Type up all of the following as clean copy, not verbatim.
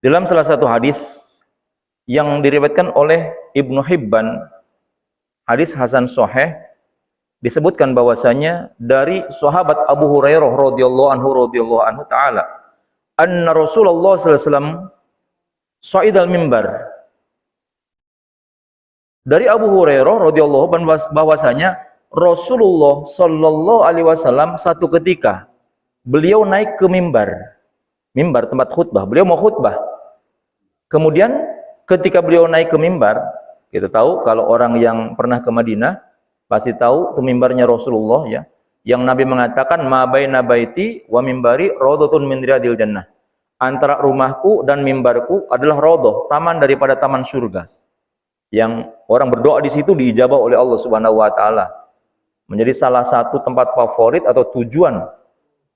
Dalam salah satu hadis yang diriwayatkan oleh Ibnu Hibban, hadis hasan sahih, disebutkan bahwasanya dari sahabat Abu Hurairah radhiyallahu anhu taala, anna Rasulullah sallallahu alaihi wasallam sa'idal mimbar. Dari Abu Hurairah radhiyallahu bahwasanya Rasulullah sallallahu alaihi wasallam satu ketika beliau naik ke mimbar. Mimbar tempat khutbah. Beliau mau khutbah. Kemudian ketika beliau naik ke mimbar, kita tahu kalau orang yang pernah ke Madinah pasti tahu itu mimbarnya Rasulullah ya. Yang Nabi mengatakan ma baina baiti wa mimbari raudhatun min riyadil jannah. Antara rumahku dan mimbarku adalah raudhah, taman daripada taman surga. Yang orang berdoa di situ diijabah oleh Allah Subhanahu wa taala. Menjadi salah satu tempat favorit atau tujuan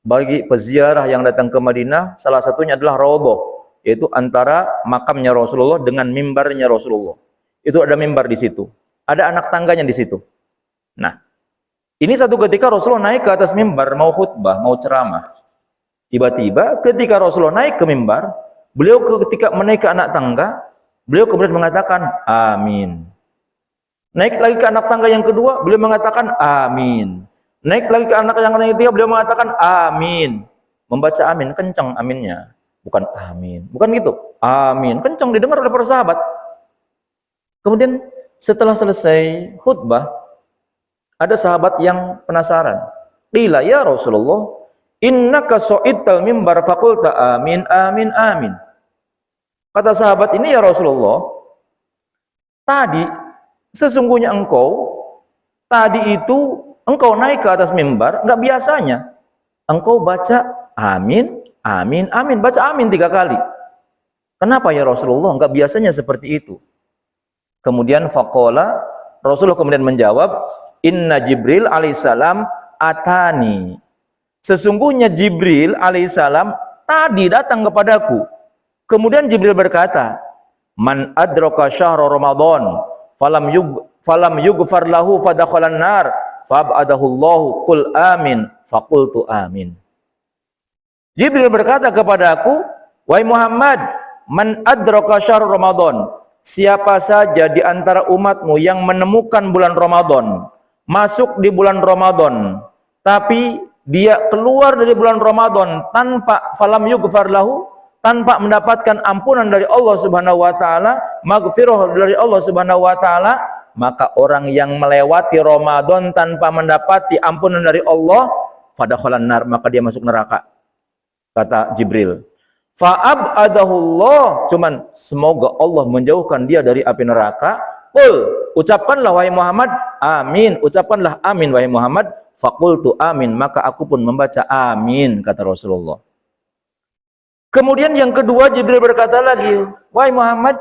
bagi peziarah yang datang ke Madinah, salah satunya adalah raudhah, yaitu antara makamnya Rasulullah dengan mimbarnya Rasulullah. Itu ada mimbar di situ. Ada anak tangganya di situ. Nah, ini satu ketika Rasulullah naik ke atas mimbar mau khutbah, mau ceramah. Tiba-tiba ketika Rasulullah naik ke mimbar, beliau ketika menaik ke anak tangga, beliau kemudian mengatakan amin. Naik lagi ke anak tangga yang kedua, beliau mengatakan amin. Naik lagi ke anak yang ketiga, beliau mengatakan amin. Membaca amin, kencang aminnya. Bukan amin, bukan gitu. Amin, kencang didengar oleh para sahabat. Kemudian setelah selesai khutbah, ada sahabat yang penasaran. Qila ya Rasulullah, innaka sa'idtal mimbar faqulta amin, amin, amin. Kata sahabat ini, ya Rasulullah, tadi sesungguhnya tadi itu engkau naik ke atas mimbar, enggak biasanya. Engkau baca amin, amin, amin, baca amin 3 kali. Kenapa ya Rasulullah? Enggak biasanya seperti itu. Kemudian faqala, Rasulullah kemudian menjawab, inna Jibril alaihissalam atani. Sesungguhnya Jibril alaihissalam tadi datang kepadaku. Kemudian Jibril berkata, man adraka syahra Ramadan falam yughfar lahu fadakhalan nar fab'adahu Allahu qul amin faqultu amin. Jibril berkata kepadaku, wahai Muhammad, man adraka syahra Ramadan, siapa saja di antara umatmu yang menemukan bulan Ramadan, masuk di bulan Ramadan, tapi dia keluar dari bulan Ramadan tanpa falam yughfar lahu, tanpa mendapatkan ampunan dari Allah Subhanahu wa taala, maghfirah dari Allah Subhanahu wa taala, maka orang yang melewati Ramadan tanpa mendapati ampunan dari Allah, fadakhalan nar, maka dia masuk neraka. Kata Jibril. Fa'abadahullah, cuman semoga Allah menjauhkan dia dari api neraka. Qul, ucapkanlah wahai Muhammad, amin. Ucapkanlah amin wahai Muhammad. Faqultu amin, maka aku pun membaca amin, kata Rasulullah. Kemudian yang kedua Jibril berkata lagi, wahai Muhammad,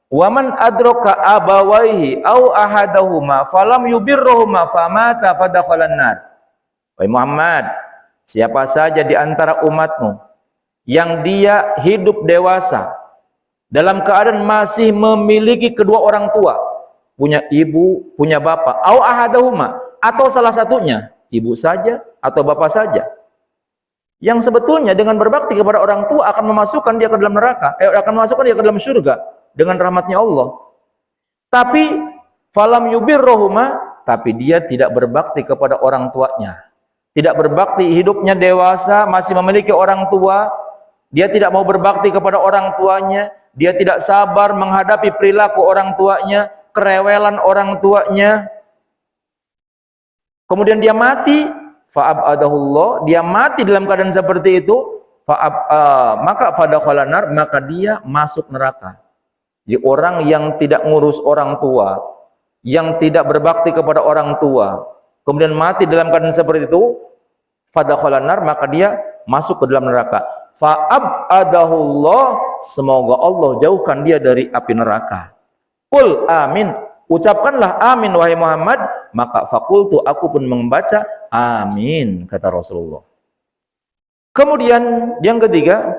waman adraka abawaihi au ahadahuma falam yubirruhuma famata fadakhalan nar. Wahai Muhammad, siapa saja di antara umatmu yang dia hidup dewasa dalam keadaan masih memiliki kedua orang tua, punya ibu, punya bapak, au ahadahuma, atau salah satunya, ibu saja atau bapak saja, yang sebetulnya dengan berbakti kepada orang tua akan memasukkan dia ke dalam neraka, akan memasukkan dia ke dalam surga dengan rahmatnya Allah. Tapi falam yubirruhuma, tapi dia tidak berbakti kepada orang tuanya, tidak berbakti, hidupnya dewasa masih memiliki orang tua, dia tidak mau berbakti kepada orang tuanya, dia tidak sabar menghadapi perilaku orang tuanya, kerewelan orang tuanya, kemudian dia mati, fa'abadahullah, dia mati dalam keadaan seperti itu, maka fadakhalan nar, maka dia masuk neraka. Jadi orang yang tidak ngurus orang tua, yang tidak berbakti kepada orang tua, kemudian mati dalam keadaan seperti itu, fadakhalan nar, maka dia masuk ke dalam neraka. Fa'abadahullah, semoga Allah jauhkan dia dari api neraka. Qul amin, ucapkanlah amin wahai Muhammad, maka faqultu, aku pun membaca amin, kata Rasulullah. Kemudian yang ketiga,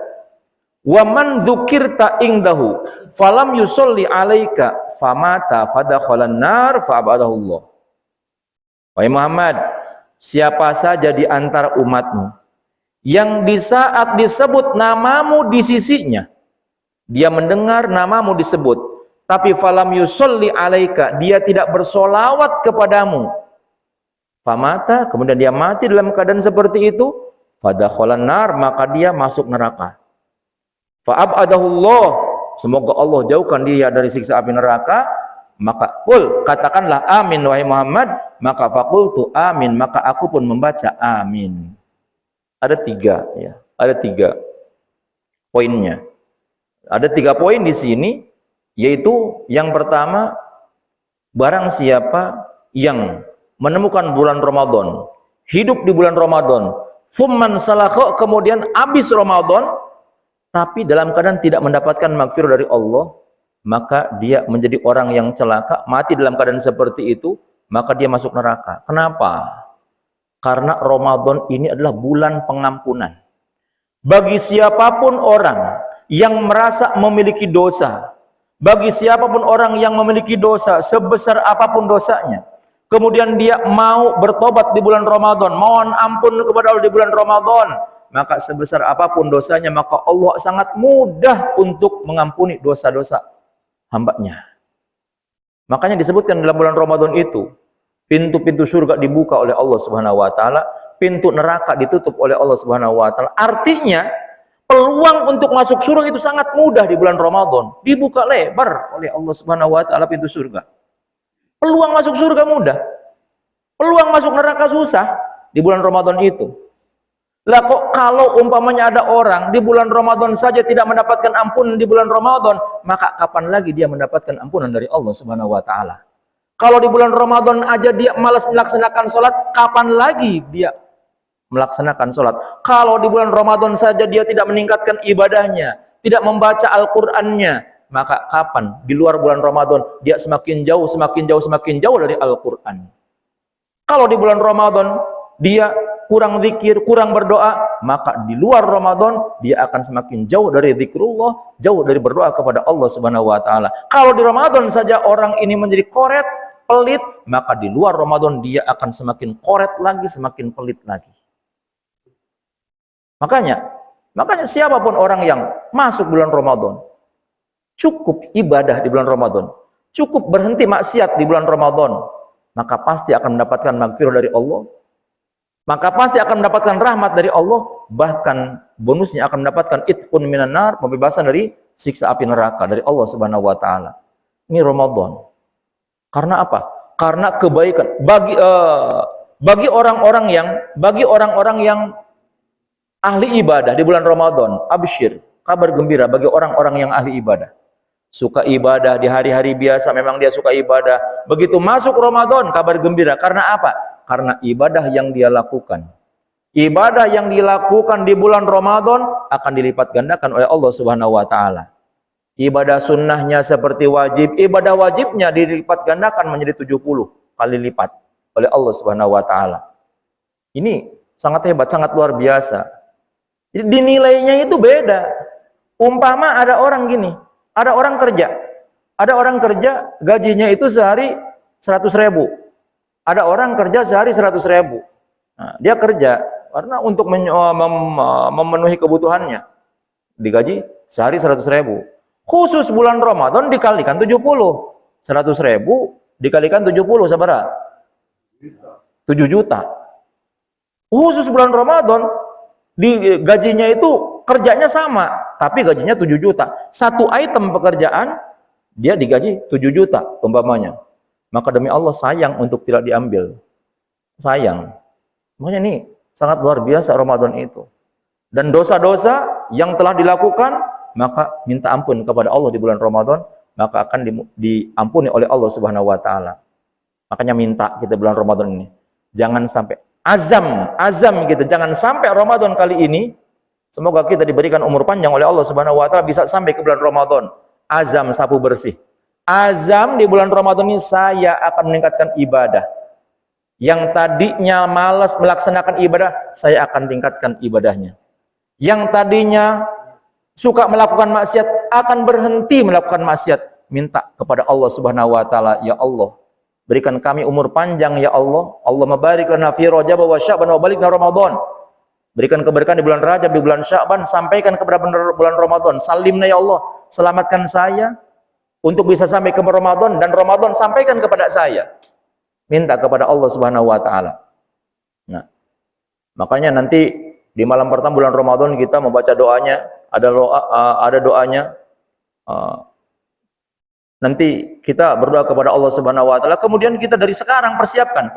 wa man dzukirta indahu falam yusolli alaika famata fadakhalan nar fa'abadahullah. Wahai Muhammad, siapa saja di antara umatmu yang di saat disebut namamu di sisinya, Dia mendengar namamu disebut, tapi falam yusolli alaika, dia tidak bersolawat kepadamu. Famata, kemudian dia mati dalam keadaan seperti itu, fadakhalan nar, maka dia masuk neraka. Fa'abadahullah, semoga Allah jauhkan dia dari siksa api neraka. Maka qul, katakanlah amin wahai Muhammad, maka faqultu amin, maka aku pun membaca amin. Ada tiga, ya, ada tiga poinnya. Ada 3 poin di sini, yaitu yang pertama, barang siapa yang menemukan bulan Ramadan, hidup di bulan Ramadan, thumman salakha, kemudian habis Ramadan, tapi dalam keadaan tidak mendapatkan maghfirah dari Allah, maka dia menjadi orang yang celaka, mati dalam keadaan seperti itu, maka dia masuk neraka. Kenapa? Karena Ramadan ini adalah bulan pengampunan. Bagi siapapun orang yang merasa memiliki dosa, bagi siapapun orang yang memiliki dosa, sebesar apapun dosanya, kemudian dia mau bertobat di bulan Ramadan, mohon ampun kepada Allah di bulan Ramadan, maka sebesar apapun dosanya, maka Allah sangat mudah untuk mengampuni dosa-dosa hambanya. Makanya disebutkan dalam bulan Ramadan itu, pintu-pintu surga dibuka oleh Allah Subhanahu wa taala, pintu neraka ditutup oleh Allah Subhanahu wa taala. Artinya, peluang untuk masuk surga itu sangat mudah di bulan Ramadan. Dibuka lebar oleh Allah Subhanahu wa taala pintu surga. Peluang masuk surga mudah. Peluang masuk neraka susah di bulan Ramadan itu. Lah kok kalau umpamanya ada orang di bulan Ramadan saja tidak mendapatkan ampunan di bulan Ramadan, maka kapan lagi dia mendapatkan ampunan dari Allah Subhanahu wa taala? Kalau di bulan Ramadan aja dia malas melaksanakan sholat, kapan lagi dia melaksanakan sholat? Kalau di bulan Ramadan saja dia tidak meningkatkan ibadahnya, tidak membaca Al-Qur'annya, maka kapan di luar bulan Ramadan dia semakin jauh dari Al-Qur'an? Kalau di bulan Ramadan dia kurang zikir, kurang berdoa, maka di luar Ramadan dia akan semakin jauh dari zikrullah, jauh dari berdoa kepada Allah Subhanahu wa taala. Kalau di Ramadan saja orang ini menjadi koret, pelit, maka di luar Ramadan dia akan semakin koret lagi, semakin pelit lagi. Makanya siapapun orang yang masuk bulan Ramadan, cukup ibadah di bulan Ramadan, cukup berhenti maksiat di bulan Ramadan, maka pasti akan mendapatkan maghfirah dari Allah, maka pasti akan mendapatkan rahmat dari Allah, bahkan bonusnya akan mendapatkan itqun minan nar, pembebasan dari siksa api neraka dari Allah Subhanahu wa taala. Ini Ramadan. Karena apa? Karena kebaikan bagi orang-orang yang ahli ibadah di bulan Ramadan, absyir, kabar gembira bagi orang-orang yang ahli ibadah. Suka ibadah di hari-hari biasa, memang dia suka ibadah. Begitu masuk Ramadan, kabar gembira. Karena apa? Karena ibadah yang dia lakukan. Ibadah yang dilakukan di bulan Ramadan akan dilipat gandakan oleh Allah Subhanahu wa taala. Ibadah sunnahnya seperti wajib, ibadah wajibnya dilipat gandakan menjadi 70 kali lipat oleh Allah Subhanahu wa taala. Ini sangat hebat, sangat luar biasa. Jadi dinilainya itu beda. Umpama ada orang gini, ada orang kerja gajinya itu sehari 100.000. Ada orang kerja sehari 100.000. Nah, dia kerja karena untuk memenuhi kebutuhannya. Digaji sehari 100.000. Khusus bulan Ramadan dikalikan 70. 100.000 dikalikan 70 sabara? 7 juta. Khusus bulan Ramadan di gajinya itu kerjanya sama, tapi gajinya 7 juta. Satu item pekerjaan dia digaji 7 juta umpamanya. Maka demi Allah sayang untuk tidak diambil. Sayang. Makanya ini sangat luar biasa Ramadan itu. Dan dosa-dosa yang telah dilakukan, maka minta ampun kepada Allah di bulan Ramadan, maka akan diampuni oleh Allah Subhanahu wa taala. Makanya minta kita bulan Ramadan ini. Jangan sampai azam kita, jangan sampai Ramadan kali ini, semoga kita diberikan umur panjang oleh Allah Subhanahu wa taala bisa sampai ke bulan Ramadan. Azam sapu bersih. Azam di bulan Ramadan ini saya akan meningkatkan ibadah. Yang tadinya malas melaksanakan ibadah, saya akan tingkatkan ibadahnya. Yang tadinya suka melakukan maksiat, akan berhenti melakukan maksiat. Minta kepada Allah Subhanahu wa taala, ya Allah, berikan kami umur panjang ya Allah. Allahumma barik lana fi Rajab wa Sya'ban wa balighna Ramadan. Berikan keberkahan di bulan Rajab, di bulan Sya'ban, sampaikan kepada bulan Ramadan. Salimna ya Allah, selamatkan saya untuk bisa sampai ke Ramadan, dan Ramadan sampaikan kepada saya. Minta kepada Allah Subhanahu wa taala. Nah, makanya nanti di malam pertama bulan Ramadan kita membaca doanya, ada doanya. Nanti kita berdoa kepada Allah Subhanahu wa taala, kemudian kita dari sekarang persiapkan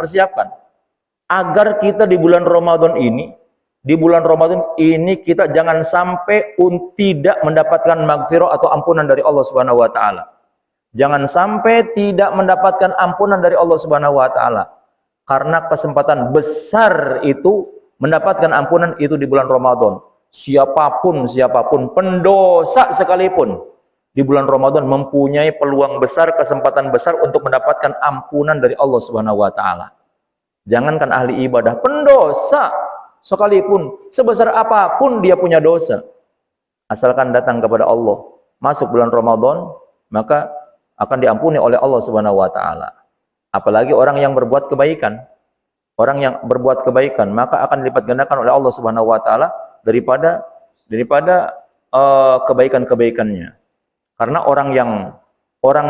agar kita di bulan Ramadan ini kita jangan sampai tidak mendapatkan maghfirah atau ampunan dari Allah Subhanahu wa taala. Jangan sampai tidak mendapatkan ampunan dari Allah Subhanahu wa taala. Karena kesempatan besar itu mendapatkan ampunan itu di bulan Ramadan. Siapapun pendosa sekalipun di bulan Ramadan mempunyai peluang besar, kesempatan besar untuk mendapatkan ampunan dari Allah Subhanahu wa taala. Jangankan ahli ibadah, pendosa sekalipun, sebesar apapun dia punya dosa, asalkan datang kepada Allah, masuk bulan Ramadan, maka akan diampuni oleh Allah Subhanahu wa taala. Apalagi orang yang berbuat kebaikan. Orang yang berbuat kebaikan maka akan dilipat gandakan oleh Allah Subhanahu wa taala daripada kebaikan-kebaikannya. Karena orang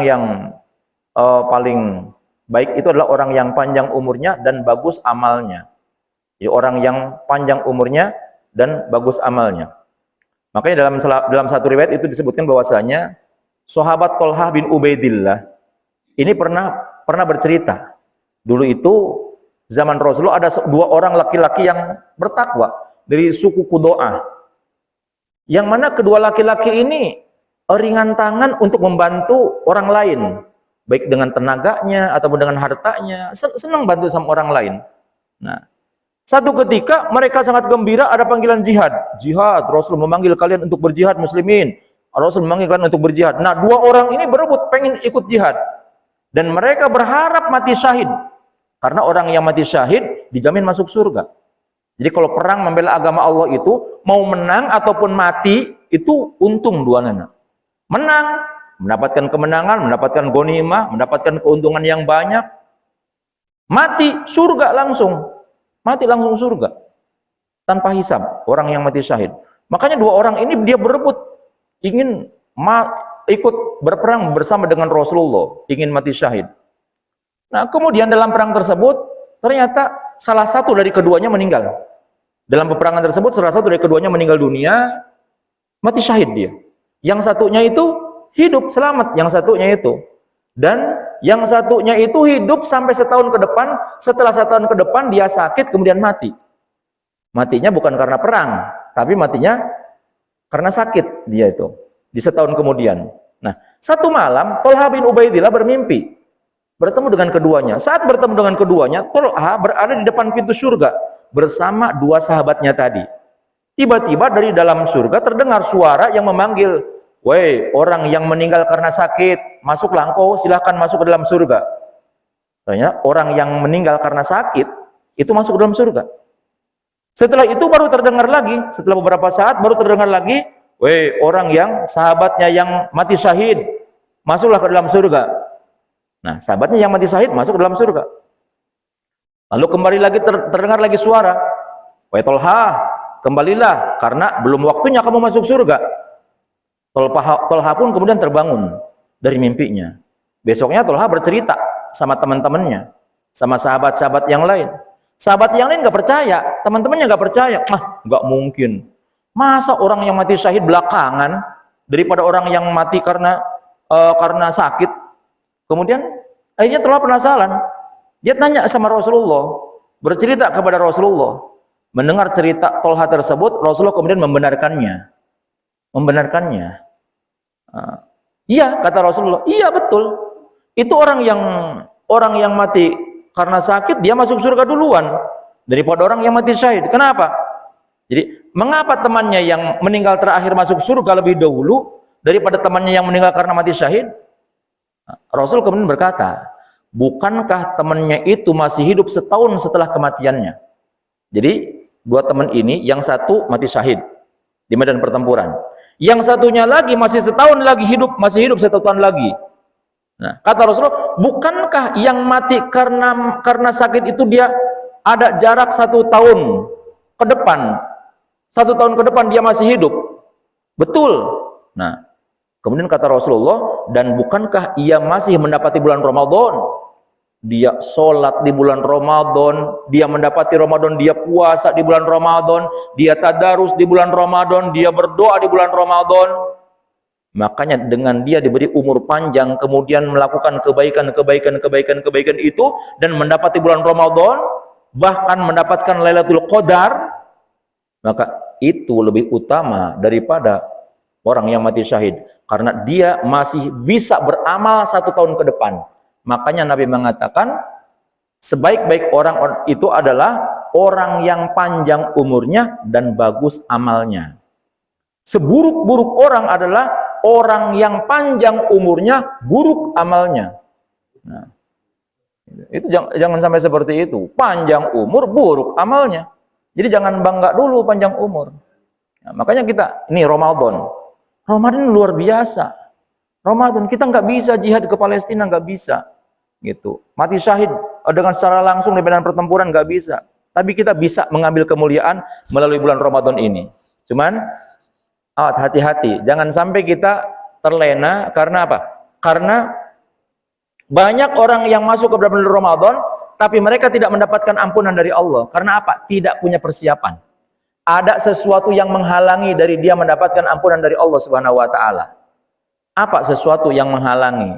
yang paling baik itu adalah orang yang panjang umurnya dan bagus amalnya. Jadi orang yang panjang umurnya dan bagus amalnya. Makanya dalam satu riwayat itu disebutkan bahwasanya sahabat Thalhah bin Ubaidillah ini pernah bercerita. Dulu itu zaman Rasulullah ada dua orang laki-laki yang bertakwa dari suku Qudo'ah. Yang mana kedua laki-laki ini ringan tangan untuk membantu orang lain, baik dengan tenaganya ataupun dengan hartanya, senang bantu sama orang lain. Nah, satu ketika mereka sangat gembira ada panggilan jihad. Jihad, Rasul memanggil kalian untuk berjihad muslimin. Rasul memanggil kalian untuk berjihad. Nah, dua orang ini berebut pengen ikut jihad. Dan mereka berharap mati syahid. Karena orang yang mati syahid dijamin masuk surga. Jadi kalau perang membela agama Allah itu, mau menang ataupun mati, itu untung dua nana. Menang, mendapatkan kemenangan, mendapatkan ghanimah, mendapatkan keuntungan yang banyak. Mati, surga langsung. Mati langsung surga. Tanpa hisab, orang yang mati syahid. Makanya dua orang ini dia berebut, ingin ikut berperang bersama dengan Rasulullah, ingin mati syahid. Nah, kemudian dalam perang tersebut, ternyata salah satu dari keduanya meninggal. Dalam peperangan tersebut, salah satu dari keduanya meninggal dunia, mati syahid dia. Yang satunya itu hidup, selamat yang satunya itu. Dan yang satunya itu hidup sampai setahun ke depan, setelah setahun ke depan dia sakit, kemudian mati. Matinya bukan karena perang, tapi matinya karena sakit dia itu. Di setahun kemudian. Nah, satu malam, Thalhah bin Ubaidillah bermimpi. Bertemu dengan keduanya. Saat bertemu dengan keduanya, Thalhah berada di depan pintu surga bersama dua sahabatnya tadi. Tiba-tiba dari dalam surga terdengar suara yang memanggil, "Woi, orang yang meninggal karena sakit, masuklah engkau, silahkan masuk ke dalam surga." Ternyata orang yang meninggal karena sakit itu masuk ke dalam surga. Setelah itu baru terdengar lagi, setelah beberapa saat baru terdengar lagi, "Woi, orang yang sahabatnya yang mati syahid, masuklah ke dalam surga." Nah, sahabatnya yang mati syahid masuk ke dalam surga. Lalu kembali lagi terdengar lagi suara, "Woi Thalhah, kembalilah karena belum waktunya kamu masuk surga." Thalhah pun kemudian terbangun dari mimpinya. Besoknya Thalhah bercerita sama teman-temannya, sama sahabat-sahabat yang lain. Sahabat yang lain nggak percaya, teman-temannya nggak percaya. Nggak mungkin. Masa orang yang mati syahid belakangan daripada orang yang mati karena sakit. Kemudian akhirnya Thalhah penasaran. Dia tanya sama Rasulullah, bercerita kepada Rasulullah. Mendengar cerita Thalhah tersebut, Rasulullah kemudian membenarkannya. Iya, kata Rasulullah, iya betul. Itu orang yang mati karena sakit, dia masuk surga duluan daripada orang yang mati syahid. Kenapa? Jadi, mengapa temannya yang meninggal terakhir masuk surga lebih dahulu daripada temannya yang meninggal karena mati syahid? Rasul kemudian berkata, bukankah temannya itu masih hidup setahun setelah kematiannya? Jadi, dua teman ini, yang satu mati syahid di medan pertempuran. Yang satunya lagi masih setahun lagi hidup, masih hidup 1 tahun lagi. Nah, kata Rasulullah, bukankah yang mati karena sakit itu dia ada jarak 1 tahun ke depan? 1 tahun ke depan dia masih hidup. Betul. Nah, Kemudian kata Rasulullah, dan bukankah ia masih mendapati bulan Ramadan? Dia sholat di bulan Ramadan, dia mendapati Ramadan, dia puasa di bulan Ramadan, dia tadarus di bulan Ramadan, dia berdoa di bulan Ramadan. Makanya dengan dia diberi umur panjang, kemudian melakukan kebaikan itu, dan mendapati bulan Ramadan, bahkan mendapatkan Lailatul Qadar, maka itu lebih utama daripada orang yang mati syahid. Karena dia masih bisa beramal 1 tahun ke depan. Makanya Nabi mengatakan, sebaik-baik orang itu adalah orang yang panjang umurnya dan bagus amalnya. Seburuk-buruk orang adalah orang yang panjang umurnya, buruk amalnya. Nah, itu jangan sampai seperti itu. Panjang umur, buruk amalnya. Jadi jangan bangga dulu panjang umur. Nah, makanya kita, ini Ramadan luar biasa. Ramadan kita nggak bisa jihad ke Palestina, nggak bisa, gitu. Mati syahid dengan secara langsung di medan pertempuran nggak bisa. Tapi kita bisa mengambil kemuliaan melalui bulan Ramadan ini. Cuman hati-hati, jangan sampai kita terlena. Karena apa? Karena banyak orang yang masuk ke bulan Ramadan, tapi mereka tidak mendapatkan ampunan dari Allah. Karena apa? Tidak punya persiapan. Ada sesuatu yang menghalangi dari dia mendapatkan ampunan dari Allah Subhanahu wa taala. Apa sesuatu yang menghalangi?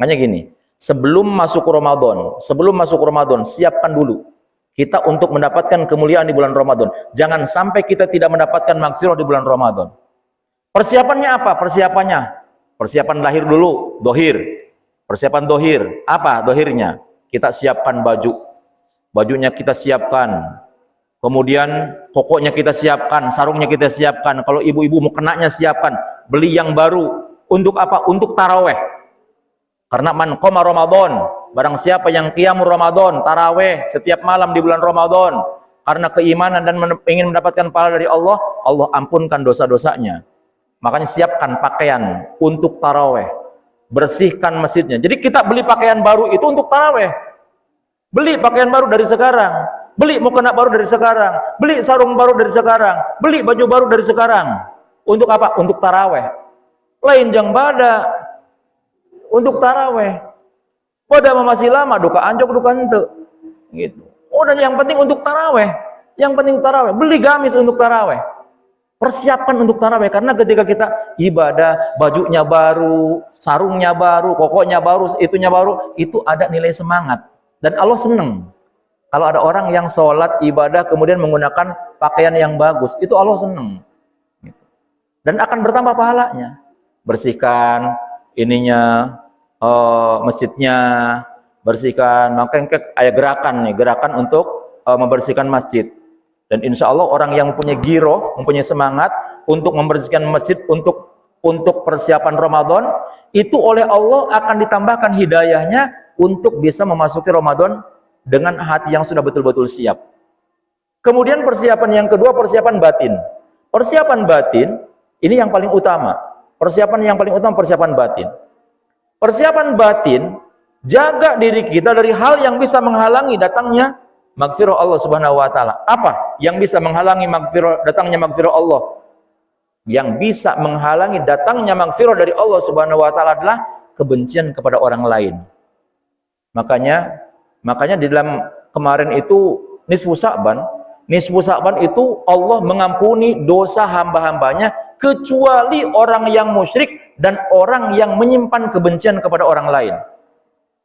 Makanya gini, sebelum masuk Ramadan, siapkan dulu kita untuk mendapatkan kemuliaan di bulan Ramadan. Jangan sampai kita tidak mendapatkan maghfirah di bulan Ramadan. Persiapannya apa? Persiapan lahir dulu, dohir. Persiapan dohir. Apa dohirnya? Kita siapkan baju. Bajunya kita siapkan. Kemudian pokoknya kita siapkan, sarungnya kita siapkan. Kalau ibu-ibu mau kenanya siapkan. Beli yang baru. Untuk apa? Untuk taraweh. Karena man qoma Ramadan, barang siapa yang qiyamul Ramadan, taraweh setiap malam di bulan Ramadan, karena keimanan dan ingin mendapatkan pahala dari Allah, Allah ampunkan dosa-dosanya. Makanya siapkan pakaian untuk taraweh. Bersihkan masjidnya. Jadi kita beli pakaian baru itu untuk taraweh. Beli pakaian baru dari sekarang. Beli mukena baru dari sekarang, beli sarung baru dari sekarang, beli baju baru dari sekarang. Untuk apa? Untuk taraweh. Lain jang bada. Untuk taraweh. Pada masih lama, duka anjok, duka ente. Gitu. Oh, dan yang penting untuk taraweh. Yang penting taraweh. Beli gamis untuk taraweh. Persiapkan untuk taraweh. Karena ketika kita ibadah, bajunya baru, sarungnya baru, kokoknya baru, itunya baru, itu ada nilai semangat. Dan Allah senang. Kalau ada orang yang sholat, ibadah, kemudian menggunakan pakaian yang bagus, itu Allah senang. Dan akan bertambah pahalanya. Bersihkan ininya, masjidnya, bersihkan. Makanya ada gerakan untuk membersihkan masjid. Dan insya Allah orang yang punya giro, mempunyai semangat untuk membersihkan masjid, untuk persiapan Ramadan, itu oleh Allah akan ditambahkan hidayahnya untuk bisa memasuki Ramadan dengan hati yang sudah betul-betul siap. Kemudian persiapan yang kedua, persiapan batin. Persiapan batin, ini yang paling utama. Persiapan batin. Persiapan batin, jaga diri kita dari hal yang bisa menghalangi datangnya maghfirah Allah Subhanahu wa taala. Apa yang bisa menghalangi datangnya maghfirah Allah? Yang bisa menghalangi datangnya maghfirah dari Allah Subhanahu wa taala adalah kebencian kepada orang lain. Makanya di dalam kemarin itu nisfu Sa'ban itu Allah mengampuni dosa hamba-hambanya kecuali orang yang musyrik dan orang yang menyimpan kebencian kepada orang lain.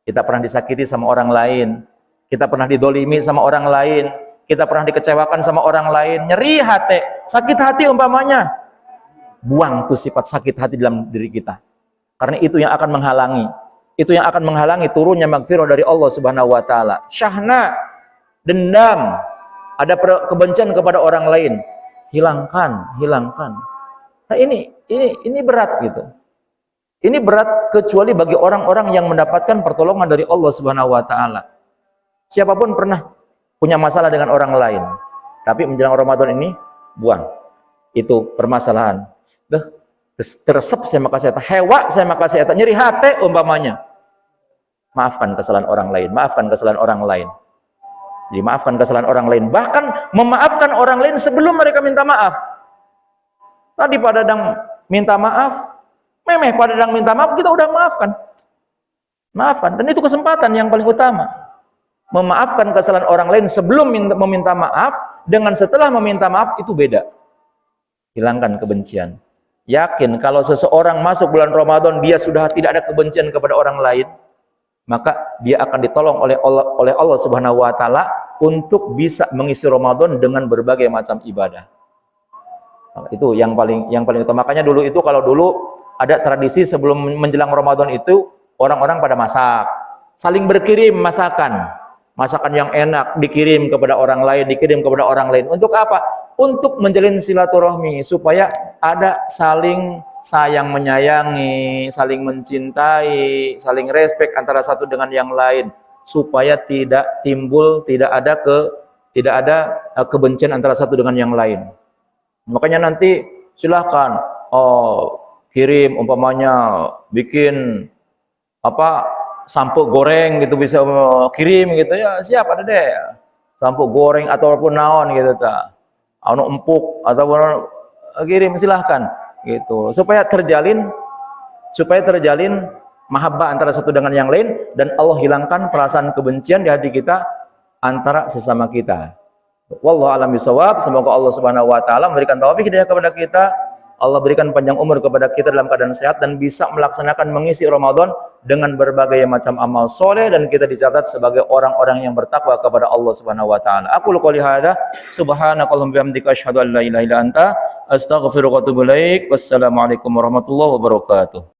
Kita pernah disakiti sama orang lain, kita pernah didolimi sama orang lain, kita pernah dikecewakan sama orang lain, nyeri hati, sakit hati umpamanya. Buang tuh sifat sakit hati dalam diri kita. Karena itu yang akan menghalangi turunnya maghfirah dari Allah Subhanahu wa taala. Syahna, dendam, ada kebencian kepada orang lain, hilangkan. Nah, ini berat gitu. Ini berat kecuali bagi orang-orang yang mendapatkan pertolongan dari Allah Subhanahu wa taala. Siapapun pernah punya masalah dengan orang lain, tapi menjelang Ramadan ini buang. Itu permasalahan. Teresep saya makasih eta, hewa saya makasih eta, nyeri hati umpamanya. Maafkan kesalahan orang lain, Jadi maafkan kesalahan orang lain, bahkan memaafkan orang lain sebelum mereka minta maaf. Tadi Pak Dadang minta maaf, Memeh pada yang minta maaf, kita udah maafkan. Maafkan. Dan itu kesempatan yang paling utama. Memaafkan kesalahan orang lain sebelum meminta maaf, dengan setelah meminta maaf, itu beda. Hilangkan kebencian. Yakin kalau seseorang masuk bulan Ramadan, dia sudah tidak ada kebencian kepada orang lain, maka dia akan ditolong oleh Allah Subhanahu wa taala untuk bisa mengisi Ramadan dengan berbagai macam ibadah. Itu yang paling utama. Makanya dulu itu, kalau dulu ada tradisi sebelum menjelang Ramadan itu, orang-orang pada masak, saling berkirim masakan yang enak, dikirim kepada orang lain, untuk apa? Untuk menjalin silaturahmi, supaya ada saling sayang menyayangi, saling mencintai, saling respek antara satu dengan yang lain, supaya tidak ada kebencian antara satu dengan yang lain. Makanya nanti silahkan kirim, umpamanya bikin sampo goreng gitu, bisa kirim gitu ya, siap, ada deh sampo goreng ataupun naon gitu empuk ataupun kirim, silahkan gitu, supaya terjalin mahabbah antara satu dengan yang lain, dan Allah hilangkan perasaan kebencian di hati kita antara sesama kita. Wallahu a'lam bishawab. Semoga Allah Subhanahu wa taala memberikan taufik hidayah kepada kita, Allah berikan panjang umur kepada kita dalam keadaan sehat, dan bisa melaksanakan mengisi Ramadan dengan berbagai macam amal soleh, dan kita dicatat sebagai orang-orang yang bertakwa kepada Allah Subhanahu wa taala. Aku qouli hadza, subhanakallahumma bihamdika asyhadu an la ilaha illa anta, astaghfiruka wa atubu ilaik. Wassalamualaikum warahmatullahi wabarakatuh.